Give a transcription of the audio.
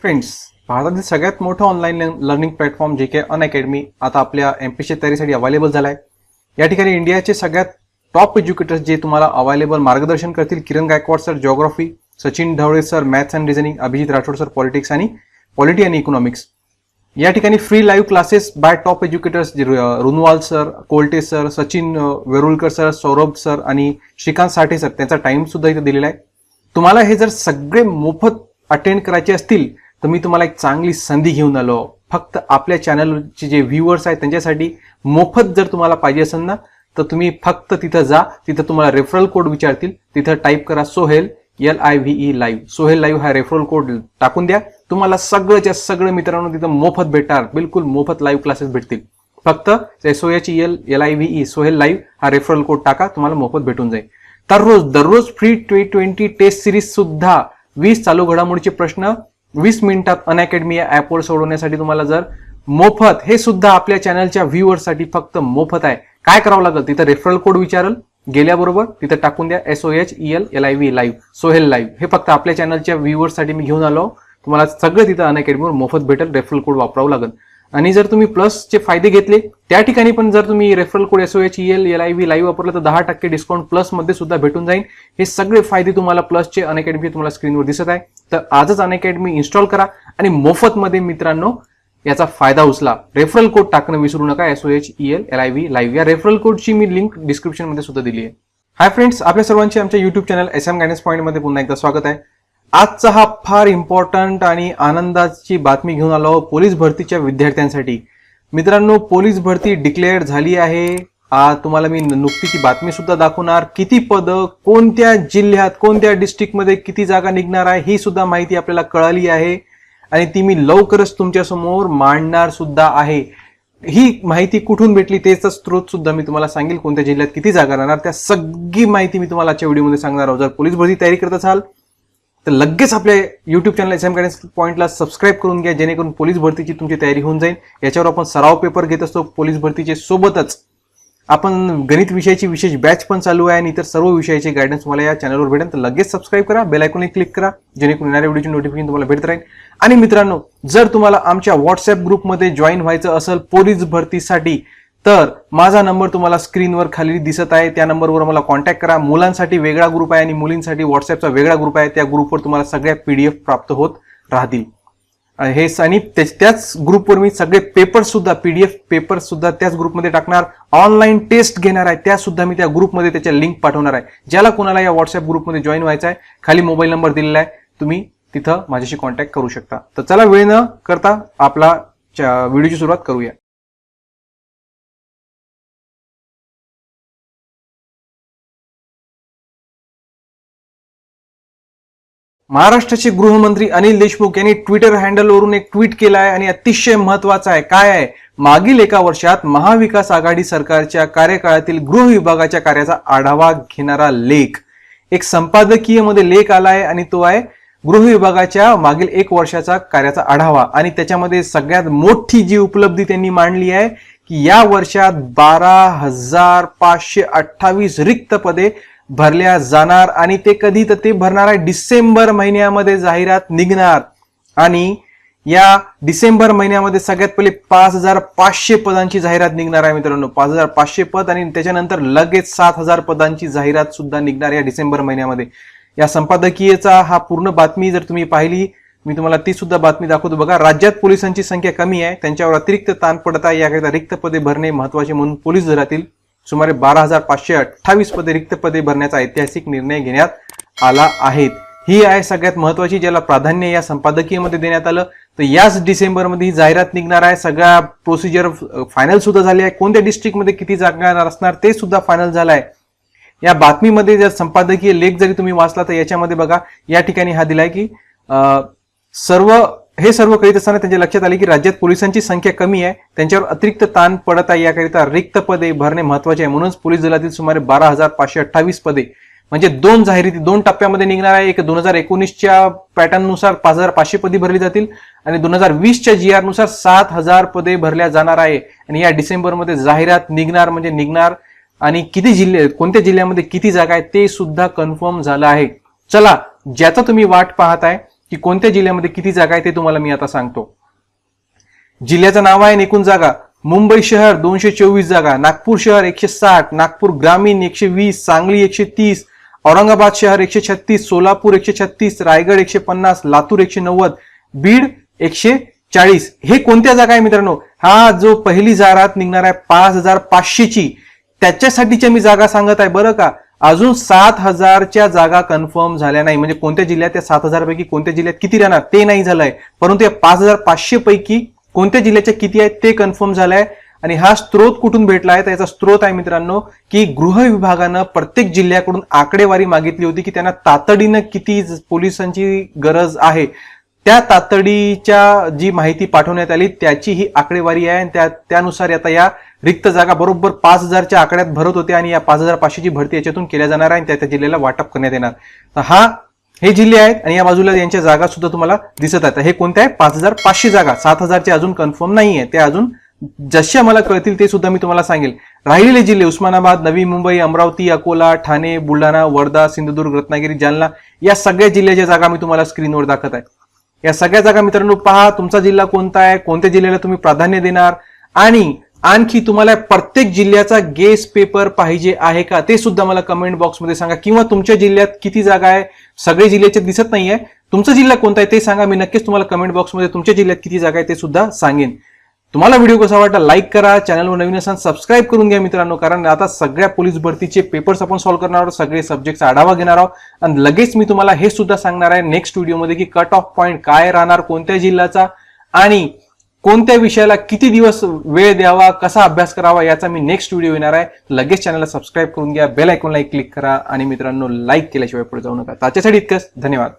Friends, भारतातील सगळ्यात मोठं ऑनलाईन लर्निंग प्लॅटफॉर्म जे के अनअकॅडमी आता आपल्या एमपीएससी तयारीसाठी अवेलेबल झाला आहे. या ठिकाणी इंडियाचे सगळ्यात टॉप एज्युकेटर्स जे तुम्हाला अवेलेबल मार्गदर्शन करतील. Kiran Gaikwad sir geography, Sachin Dhawale sir maths and reasoning, Abhijit Rathod sir politics आणि पॉलिटी आणि इकॉनॉमिक्स. या ठिकाणी free live classes by top educators Runwal sir, Kolte sir, Sachin Verulkar sir, Saurabh sir आणि श्रीकांत साठे सर. त्यांचा टाइम सुद्धा इथे दिलेला आहे. तुम्हाला हे जर सगळे मोफत अटेंड करायचे असतील तर मी तुम्हाला एक चांगली संधी घेऊन आलो. फक्त आपल्या चॅनलचे जे व्ह्युअर्स आहेत त्यांच्यासाठी मोफत जर तुम्हाला पाहिजे असेल ना तर तुम्ही फक्त तिथं जा. तिथं तुम्हाला रेफरल कोड विचारतील. तिथं टाईप करा Sohail LIVE live. Sohail live हा रेफरल कोड टाकून द्या. तुम्हाला सगळ्याच्या सगळं मित्रांनो तिथं मोफत भेटणार. बिलकुल मोफत लाईव्ह क्लासेस भेटतील. फक्त SOHEL LIVE सोहेल लाईव्ह हा रेफरल कोड टाका, तुम्हाला मोफत भेटून जाईल. दररोज फ्री T20 टेस्ट सिरीज सुद्धा 20 चालू घडामोडीचे प्रश्न 20 मिनिटात अनअकॅडमी या ऍपवर सोडवण्यासाठी तुम्हाला जर मोफत, हे सुद्धा आपल्या चॅनलच्या व्ह्युअर्ससाठी फक्त मोफत आहे. काय करावं लागेल, तिथं रेफरल कोड विचारल गेल्याबरोबर तिथं टाकून द्या SOHEL LIVE live Sohail live. हे फक्त आपल्या चॅनलच्या व्ह्युअर्ससाठी मी घेऊन आलो. तुम्हाला सगळं तिथं अनअकॅडमीवर मोफत भेटेल. रेफरल कोड वापरावं लागेल. आणि जर तुम्ही प्लसचे फायदे घेतले त्या ठिकाणी पण जर तुम्ही referral code SOHEL LIVE live वापरलं तर 10% डिस्काउंट प्लस मध्ये सुद्धा भेटून जाईल. हे सगळे फायदे तुम्हाला प्लसचे अनअकॅडमी तुम्हाला स्क्रीनवर दिसत आहे. तर आजच अनअकॅडमी इन्स्टॉल करा आणि मोफत मध्ये मित्रांनो याचा फायदा उचला. रेफरल कोड टाकणं विसरू नका. SOHEL LIVE लाईव्ह या रेफरल कोडची मी लिंक डिस्क्रिप्शन मध्ये सुद्धा दिली आहे. हाय फ्रेंड्स, आपल्या सर्वांचे आमच्या YouTube channel SM guidance point मध्ये पुन्हा एकदा स्वागत आहे. आजचा हा फार इम्पॉर्टंट आणि आनंदाची बातमी घेऊन आलो पोलीस भरतीच्या विद्यार्थ्यांसाठी. मित्रांनो, पोलीस भरती डिक्लेअर झाली आहे. तुम्हाला मी नुकतीची बातमी सुद्धा दाखवणार. किती पदं, कोणत्या जिल्ह्यात, कोणत्या डिस्ट्रिक्टमध्ये किती जागा निघणार आहे ही सुद्धा माहिती आपल्याला कळाली आहे आणि ती मी लवकरच तुमच्या समोर मांडणार सुद्धा आहे. ही माहिती कुठून भेटली त्याचा स्रोत सुद्धा मी तुम्हाला सांगेल. कोणत्या जिल्ह्यात किती जागा राहणार त्या सगळी माहिती मी तुम्हाला आजच्या व्हिडिओमध्ये सांगणार आहोत. जर पोलीस भरती तयारी करत असाल तर लगेच आपल्या युट्यूब चॅनल SM गायडन्स पॉइंटला सबस्क्राईब करून घ्या, जेणेकरून पोलीस भरतीची तुमची तयारी होऊन जाईल. याच्यावर आपण सराव पेपर घेत असतो पोलीस भरतीचे. सोबतच आपण गणित विषयाची विशेष बॅच पण चालू आहे आणि इतर सर्व विषयाचे गायडन्स तुम्हाला या चॅनलवर भेटेल. तर लगेच सबस्क्राईब करा, बेल आयकॉनवर क्लिक करा, जेणेकरून येणाऱ्या व्हिडिओची नोटिफिकेशन तुम्हाला भेटत राहील. आणि मित्रांनो, जर तुम्हाला आमच्या व्हॉट्सअप ग्रुपमध्ये जॉईन व्हायचं असेल पोलीस भरतीसाठी तर माझा नंबर तुम्हाला स्क्रीनवर खाली दिसत आहे. त्या नंबरवर मला कॉन्टॅक्ट करा. मुलांसाठी वेगळा ग्रुप आहे आणि मुलींसाठी व्हॉट्सअपचा वेगळा ग्रुप आहे. त्या ग्रुपवर तुम्हाला सगळ्या PDF प्राप्त होत राहतील. हे आणि त्याच ग्रुपवर मी सगळे पेपर सुद्धा PDF पेपर सुद्धा त्याच ग्रुपमध्ये टाकणार. ऑनलाईन टेस्ट घेणार आहे त्या सुद्धा मी त्या ग्रुपमध्ये त्याच्या लिंक पाठवणार आहे. ज्याला कोणाला या व्हॉट्सअप ग्रुपमध्ये जॉईन व्हायचं आहे, खाली मोबाईल नंबर दिलेला आहे, तुम्ही तिथं माझ्याशी कॉन्टॅक्ट करू शकता. तर चला वेळ न करता आपला व्हिडिओची सुरुवात करूया. महाराष्ट्राचे गृहमंत्री अनिल देशमुख यांनी ट्विटर हँडलवरून एक ट्विट केलं आहे आणि अतिशय महत्वाचं आहे. काय आहे, मागील एका वर्षात महाविकास आघाडी सरकारच्या कार्यकाळातील गृह विभागाच्या कार्याचा आढावा घेणारा लेख. एक संपादकीय मध्ये लेख आला आहे आणि तो आहे गृह विभागाच्या मागील 1 वर्षाचा कार्याचा आढावा. आणि त्याच्यामध्ये सगळ्यात मोठी जी उपलब्धी त्यांनी मांडली आहे की या वर्षात 12,528 रिक्त पदे भरल्या जाणार आणि ते कधी तर ते भरणार आहे डिसेंबर महिन्यामध्ये जाहिरात निघणार. आणि या डिसेंबर महिन्यामध्ये सगळ्यात पहिले 5,500 पदांची जाहिरात निघणार आहे मित्रांनो. 5,500 पद आणि त्याच्यानंतर लगेच 7,000 पदांची जाहिरात सुद्धा निघणार या डिसेंबर महिन्यामध्ये. या संपादकीयचा हा पूर्ण बातमी जर तुम्ही पाहिली, मी तुम्हाला ती सुद्धा बातमी दाखवतो. बघा, राज्यात पोलिसांची संख्या कमी आहे, त्यांच्यावर अतिरिक्त ताण पडत आहे. याकरिता रिक्त पदे भरणे महत्वाचे म्हणून पोलीस दलातील सुमारे 12,528 पदे रिक्त पदे भरण्याचा ऐतिहासिक निर्णय घेण्यात आला आहे. ही आहे सगळ्यात महत्वाची, ज्याला प्राधान्य या संपादकीयमध्ये देण्यात आलं. तर याच डिसेंबरमध्ये ही जाहिरात निघणार आहे. सगळ्या प्रोसिजर फायनल सुद्धा झाली आहे. कोणत्या डिस्ट्रिक्टमध्ये किती जागा असणार ते सुद्धा फायनल झालं आहे. या बातमीमध्ये जर संपादकीय लेख जरी तुम्ही वाचला तर याच्यामध्ये बघा, या ठिकाणी हा दिलाय की हे सर्व करीत असताना त्यांच्या लक्षात आले की राज्यात पोलिसांची संख्या कमी आहे, त्यांच्यावर अतिरिक्त ताण पडत आहे. याकरिता रिक्त पदे भरणे महत्वाचे आहे. म्हणूनच पोलीस दलातील सुमारे 12,528 पदे म्हणजे 2 जाहिराती 2 टप्प्यामध्ये निघणार आहे. एक 2019च्या पॅटर्ननुसार 5,500 पदे भरली जातील आणि 2020च्या GR नुसार 7,000 पदे भरल्या जाणार आहे. आणि या डिसेंबरमध्ये जाहिरात निघणार म्हणजे निघणार. आणि किती जिल्हे, कोणत्या जिल्ह्यामध्ये किती जागा आहेत ते सुद्धा कन्फर्म झालं आहे. चला, ज्याचा तुम्ही वाट पाहताय की कोणत्या जिल्ह्यामध्ये किती जागा आहे ते तुम्हाला मी आता सांगतो. जिल्ह्याचं नाव आहे आणि एकूण जागा. मुंबई शहर 224 जागा, नागपूर शहर 160, नागपूर ग्रामीण 120, सांगली 130, औरंगाबाद शहर 136, सोलापूर 136, रायगड 150, लातूर 190, बीड 140. हे कोणत्या जागा आहे मित्रांनो? हा जो पहिली जाहिरात निघणार आहे 5500 ची, त्याच्यासाठीच्या मी जागा सांगत आहे बरं का. अजून 7000च्या जागा कन्फर्म झाल्या नाही. म्हणजे कोणत्या जिल्ह्यात त्या 7000 पैकी कोणत्या जिल्ह्यात किती राहणार ते नाही झालंय, परंतु या 5500 पैकी कोणत्या जिल्ह्याच्या किती आहेत ते कन्फर्म झालंय. आणि हा स्त्रोत कुठून भेटला आहे? तर याचा स्त्रोत आहे मित्रांनो की गृह विभागानं प्रत्येक जिल्ह्याकडून आकडेवारी मागितली होती की त्यांना तातडीनं किती पोलिसांची गरज आहे. त्या तातडीच्या जी माहिती पाठवण्यात आली त्याची ही आकडेवारी आहे. आणि त्यानुसार आता या रिक्त जागा बरोबर 5000च्या आकड्यात भरत होते आणि या 5500 ची भरती याच्यातून केल्या जाणार आहे आणि त्या जिल्ह्याला वाटप करण्यात येणार. तर हे जिल्हे आहेत आणि या बाजूला यांच्या जागा सुद्धा तुम्हाला दिसत आहेत. हे कोणत्या आहे? 5500 जागा. 7000चे अजून कन्फर्म नाहीये, ते अजून जसे मला कळतील ते सुद्धा मी तुम्हाला सांगेल. राहिलेले जिल्हे उस्मानाबाद, नवी मुंबई, अमरावती, अकोला, ठाणे, बुलढाणा, वर्धा, सिंधुदुर्ग, रत्नागिरी, जालना या सगळ्या जिल्ह्याच्या जागा मी तुम्हाला स्क्रीनवर दाखवत आहे. या सगळ्या जागा मित्रांनो पहा, तुमचा जिल्हा कोणता आहे, कोणत्या जिल्ह्याला तुम्ही प्राधान्य देणार आणि आणखी तुम्हाला प्रत्येक जिल्ह्याचा गेस पेपर पाहिजे आहे का ते सुद्धा मला कमेंट बॉक्समध्ये सांगा. किंवा तुमच्या जिल्ह्यात किती जागा आहे, सगळे जिल्ह्याचे दिसत नाहीये, तुमचा जिल्हा कोणता आहे ते सांगा. मी नक्कीच तुम्हाला कमेंट बॉक्समध्ये तुमच्या जिल्ह्यात किती जागा आहे ते सुद्धा सांगेन. तुम्हाला व्हिडिओ कसा वाटला लाईक करा, चॅनलवर नवीन असाल सबस्क्राईब करून घ्या मित्रांनो, कारण आता सगळ्या पोलीस भरतीचे पेपर्स आपण सॉल्व्ह करणार आहोत, सगळे सब्जेक्टचा आढावा घेणार आहोत आणि लगेच मी तुम्हाला हे सुद्धा सांगणार आहे नेक्स्ट व्हिडिओमध्ये की कट ऑफ पॉईंट काय राहणार कोणत्या जिल्ह्याचा आणि कोणत्या विषयाला किती दिवस वेळ द्यावा, कसा अभ्यास करावा याचा मी नेक्स्ट व्हिडिओ येणार आहे. लगेच चॅनलला सबस्क्राईब करून घ्या, बेल आयकॉनला क्लिक करा आणि मित्रांनो लाईक केल्याशिवाय पुढे जाऊ नका. त्याच्यासाठी इतकंच. धन्यवाद.